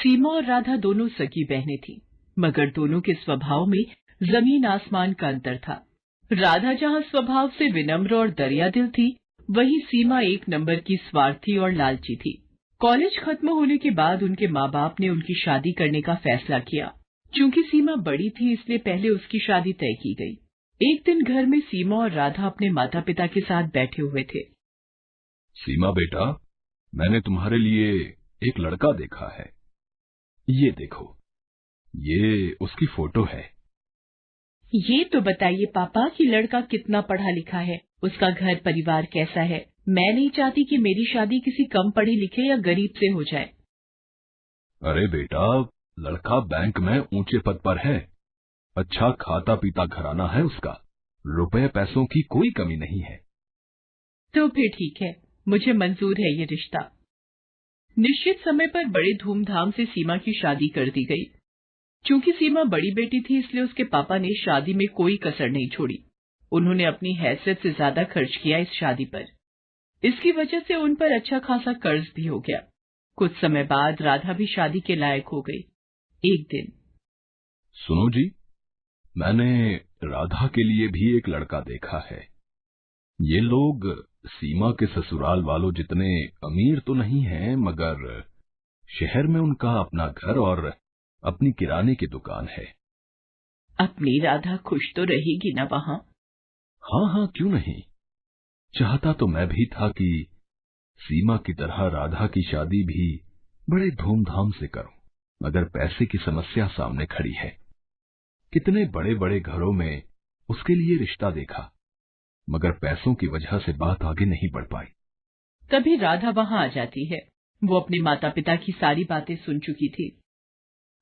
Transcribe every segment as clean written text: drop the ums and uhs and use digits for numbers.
सीमा और राधा दोनों सगी बहनें थीं, मगर दोनों के स्वभाव में जमीन आसमान का अंतर था। राधा जहां स्वभाव से विनम्र और दरियादिल थी, वहीं सीमा एक नंबर की स्वार्थी और लालची थी। कॉलेज खत्म होने के बाद उनके माँ बाप ने उनकी शादी करने का फैसला किया। चूंकि सीमा बड़ी थी, इसलिए पहले उसकी शादी तय की गई। एक दिन घर में सीमा और राधा अपने माता पिता के साथ बैठे हुए थे। सीमा बेटा, मैंने तुम्हारे लिए एक लड़का देखा है। ये देखो, ये उसकी फोटो है। ये तो बताइए पापा कि लड़का कितना पढ़ा लिखा है, उसका घर परिवार कैसा है। मैं नहीं चाहती कि मेरी शादी किसी कम पढ़े लिखे या गरीब से हो जाए। अरे बेटा, लड़का बैंक में ऊंचे पद पर है, अच्छा खाता पीता घराना है उसका, रुपए पैसों की कोई कमी नहीं है। तो फिर ठीक है, मुझे मंजूर है ये रिश्ता। निश्चित समय पर बड़े धूमधाम से सीमा की शादी कर दी गई। चूंकि सीमा बड़ी बेटी थी, इसलिए उसके पापा ने शादी में कोई कसर नहीं छोड़ी। उन्होंने अपनी हैसियत से ज्यादा खर्च किया इस शादी पर। इसकी वजह से उन पर अच्छा खासा कर्ज भी हो गया। कुछ समय बाद राधा भी शादी के लायक हो गई। एक दिन, सुनो जी, मैंने राधा के लिए भी एक लड़का देखा है। ये लोग सीमा के ससुराल वालों जितने अमीर तो नहीं हैं, मगर शहर में उनका अपना घर और अपनी किराने की दुकान है। अपनी राधा खुश तो रहेगी ना वहाँ? हाँ हाँ, क्यों नहीं। चाहता तो मैं भी था कि सीमा की तरह राधा की शादी भी बड़े धूमधाम से करूं, मगर पैसे की समस्या सामने खड़ी है। कितने बड़े बड़े घरों में उसके लिए रिश्ता देखा, मगर पैसों की वजह से बात आगे नहीं बढ़ पाई। तभी राधा वहाँ आ जाती है। वो अपने माता पिता की सारी बातें सुन चुकी थी।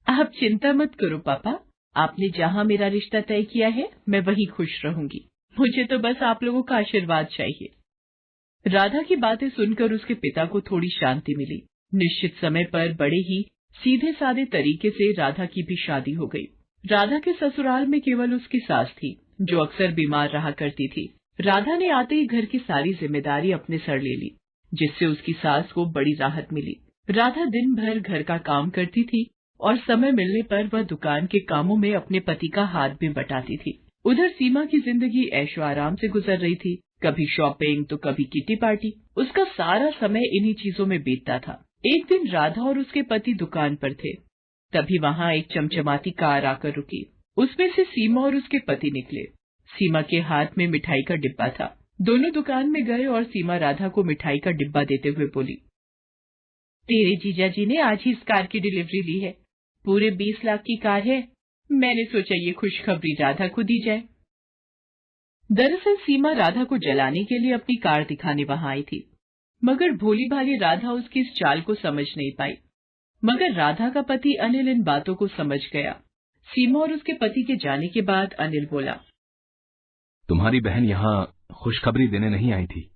आप चिंता मत करो पापा, आपने जहाँ मेरा रिश्ता तय किया है, मैं वहीं खुश रहूंगी। मुझे तो बस आप लोगों का आशीर्वाद चाहिए। राधा की बातें सुनकर उसके पिता को थोड़ी शांति मिली। निश्चित समय पर बड़े ही सीधे साधे तरीके से राधा की भी शादी हो गई। राधा के ससुराल में केवल उसकी सास थी, जो अक्सर बीमार रहा करती थी। राधा ने आते ही घर की सारी जिम्मेदारी अपने सर ले ली, जिससे उसकी सास को बड़ी राहत मिली। राधा दिन भर घर का काम करती थी और समय मिलने पर वह दुकान के कामों में अपने पति का हाथ भी बटाती थी। उधर सीमा की जिंदगी ऐशो आराम से गुजर रही थी। कभी शॉपिंग तो कभी किटी पार्टी। उसका सारा समय इन्हीं चीजों में बीतता था। एक दिन राधा और उसके पति दुकान पर थे। तभी वहाँ एक चमचमाती कार आकर रुकी। उसमें से सीमा और उसके पति निकले। सीमा के हाथ में मिठाई का डिब्बा था। दोनों दुकान में गए और सीमा राधा को मिठाई का डिब्बा देते हुए बोली, तेरे जीजा जी ने आज ही इस कार की डिलीवरी ली है। पूरे 20 लाख की कार है। मैंने सोचा ये खुशखबरी राधा को दी जाए। दरअसल सीमा राधा को जलाने के लिए अपनी कार दिखाने वहां आई थी, मगर भोली भाली राधा उसकी इस चाल को समझ नहीं पाई। मगर राधा का पति अनिल इन बातों को समझ गया। सीमा और उसके पति के जाने के बाद अनिल बोला, तुम्हारी बहन यहाँ खुशखबरी देने नहीं आई थी,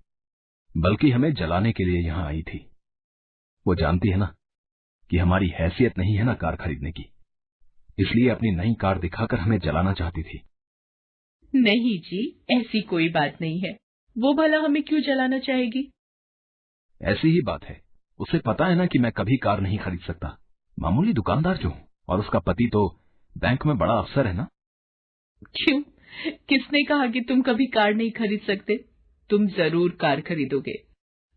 बल्कि हमें जलाने के लिए यहाँ आई थी। वो जानती है ना कि हमारी हैसियत नहीं है ना कार खरीदने की, इसलिए अपनी नई कार दिखाकर हमें जलाना चाहती थी। नहीं जी, ऐसी कोई बात नहीं है। वो भला हमें क्यों जलाना चाहेगी? ऐसी ही बात है। उसे पता है ना कि मैं कभी कार नहीं खरीद सकता, मामूली दुकानदार जो हूँ, और उसका पति तो बैंक में बड़ा अफसर है ना। क्यों? किसने कहा कि तुम कभी कार नहीं खरीद सकते? तुम जरूर कार खरीदोगे।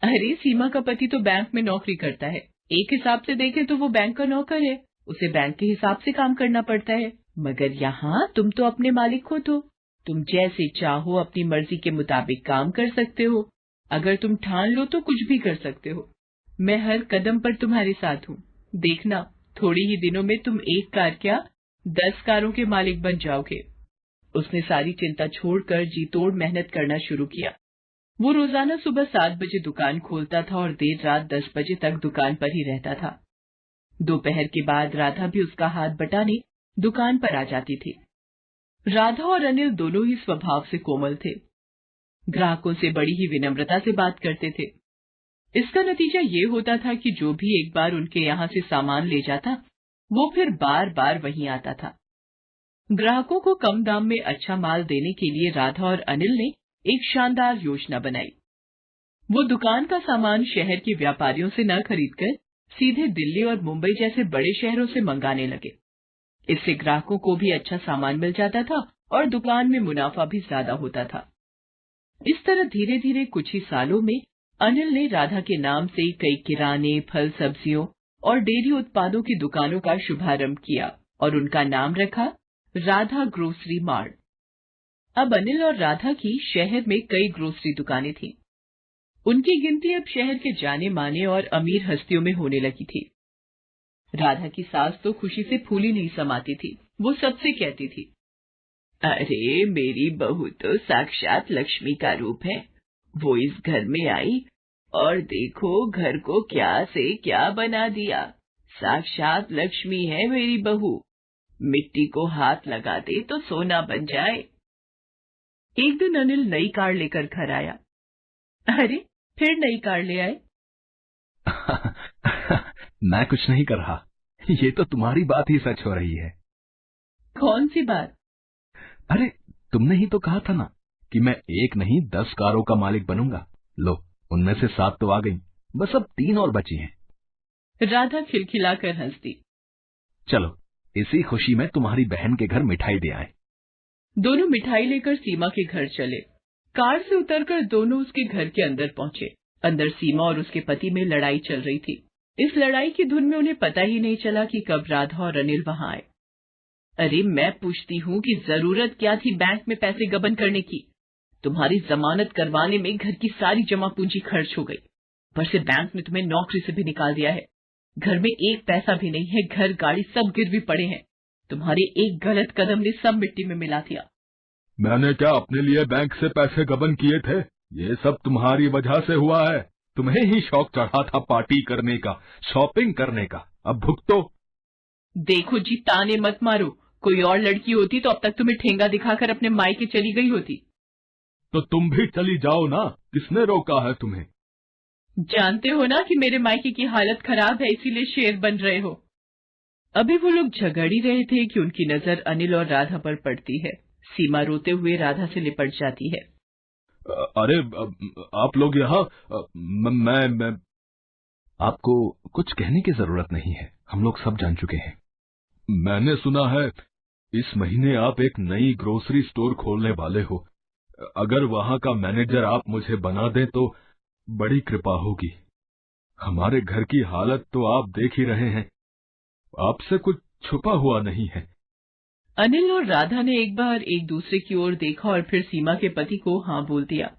अरे सीमा का पति तो बैंक में नौकरी करता है। एक हिसाब से देखें तो वो बैंक का नौकर है। उसे बैंक के हिसाब से काम करना पड़ता है। मगर यहाँ तुम तो अपने मालिक हो, तो तुम जैसे चाहो अपनी मर्जी के मुताबिक काम कर सकते हो। अगर तुम ठान लो तो कुछ भी कर सकते हो। मैं हर कदम पर तुम्हारे साथ हूँ। देखना, थोड़ी ही दिनों में तुम एक कार क्या 10 कारों के मालिक बन जाओगे। उसने सारी चिंता छोड़कर जी तोड़ मेहनत करना शुरू किया। वो रोजाना सुबह 7 बजे दुकान खोलता था और देर रात 10 बजे तक दुकान पर ही रहता था। दोपहर के बाद राधा भी उसका हाथ बटाने दुकान पर आ जाती थी। राधा और अनिल दोनों ही स्वभाव से कोमल थे। ग्राहकों से बड़ी ही विनम्रता से बात करते थे। इसका नतीजा ये होता था कि जो भी एक बार उनके यहाँ से सामान ले जाता, वो फिर बार बार वहीं आता था। ग्राहकों को कम दाम में अच्छा माल देने के लिए राधा और अनिल ने एक शानदार योजना बनाई। वो दुकान का सामान शहर के व्यापारियों से न खरीदकर सीधे दिल्ली और मुंबई जैसे बड़े शहरों से मंगाने लगे। इससे ग्राहकों को भी अच्छा सामान मिल जाता था और दुकान में मुनाफा भी ज्यादा होता था। इस तरह धीरे धीरे कुछ ही सालों में अनिल ने राधा के नाम से कई किराने, फल, सब्जियों और डेयरी उत्पादों की दुकानों का शुभारंभ किया और उनका नाम रखा राधा ग्रोसरी मार्ट। अब अनिल और राधा की शहर में कई ग्रोसरी दुकानें थीं। उनकी गिनती अब शहर के जाने माने और अमीर हस्तियों में होने लगी थी। राधा की सास तो खुशी से फूली नहीं समाती थी। वो सबसे कहती थी, अरे मेरी बहू तो साक्षात लक्ष्मी का रूप है। वो इस घर में आई और देखो घर को क्या से क्या बना दिया। साक्षात लक्ष्मी है मेरी बहू। मिट्टी को हाथ लगा दे तो सोना बन जाए। एक दिन अनिल नई कार लेकर घर आया। अरे फिर नई कार ले आए? मैं कुछ नहीं कर रहा। ये तो तुम्हारी बात ही सच हो रही है। कौन सी बात? अरे तुमने ही तो कहा था ना कि मैं 1 नहीं 10 कारों का मालिक बनूंगा। लो, उनमें से 7 तो आ गई, बस अब 3 और बची हैं। राधा खिलखिलाकर हंस दी। चलो इसी खुशी में तुम्हारी बहन के घर मिठाई दे आए। दोनों मिठाई लेकर सीमा के घर चले। कार से उतरकर दोनों उसके घर के अंदर पहुंचे। अंदर सीमा और उसके पति में लड़ाई चल रही थी। इस लड़ाई की धुन में उन्हें पता ही नहीं चला कि कब राधा और अनिल वहां आए। अरे मैं पूछती हूँ कि जरूरत क्या थी बैंक में पैसे गबन करने की? तुम्हारी जमानत करवाने में घर की सारी जमा पूंजी खर्च हो गई। पर से बैंक ने तुम्हें नौकरी से भी निकाल दिया है। घर में एक पैसा भी नहीं है। घर गाड़ी सब गिरवी पड़े हैं। तुम्हारे एक गलत कदम ने सब मिट्टी में मिला दिया। मैंने क्या अपने लिए बैंक से पैसे गबन किए थे? ये सब तुम्हारी वजह से हुआ है। तुम्हें ही शौक चढ़ा था पार्टी करने का, शॉपिंग करने का। अब भुगतो। देखो जी, ताने मत मारो। कोई और लड़की होती तो अब तक तुम्हें ठेंगा दिखाकर अपने मायके चली गई होती। तो तुम भी चली जाओ ना, किसने रोका है तुम्हें? जानते हो ना कि मेरे मायके की हालत खराब है, इसीलिए शेर बन रहे हो। अभी वो लोग झगड़ ही रहे थे कि उनकी नजर अनिल और राधा पर पड़ती है। सीमा रोते हुए राधा से लिपट जाती है। अरे आप लोग यहाँ, मैं आपको कुछ कहने की जरूरत नहीं है। हम लोग सब जान चुके हैं। मैंने सुना है इस महीने आप एक नई ग्रोसरी स्टोर खोलने वाले हो। अगर वहां का मैनेजर आप मुझे बना दें तो बड़ी कृपा होगी। हमारे घर की हालत तो आप देख ही रहे हैं। आपसे कुछ छुपा हुआ नहीं है। अनिल और राधा ने एक बार एक दूसरे की ओर देखा और फिर सीमा के पति को हाँ बोल दिया।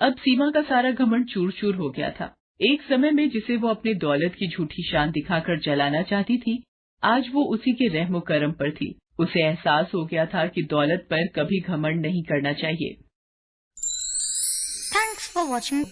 अब सीमा का सारा घमंड चूर चूर हो गया था। एक समय में जिसे वो अपनी दौलत की झूठी शान दिखाकर जलाना चाहती थी, आज वो उसी के रहमो करम पर थी। उसे एहसास हो गया था कि दौलत पर कभी घमंड नहीं करना चाहिए। Thanks for watching.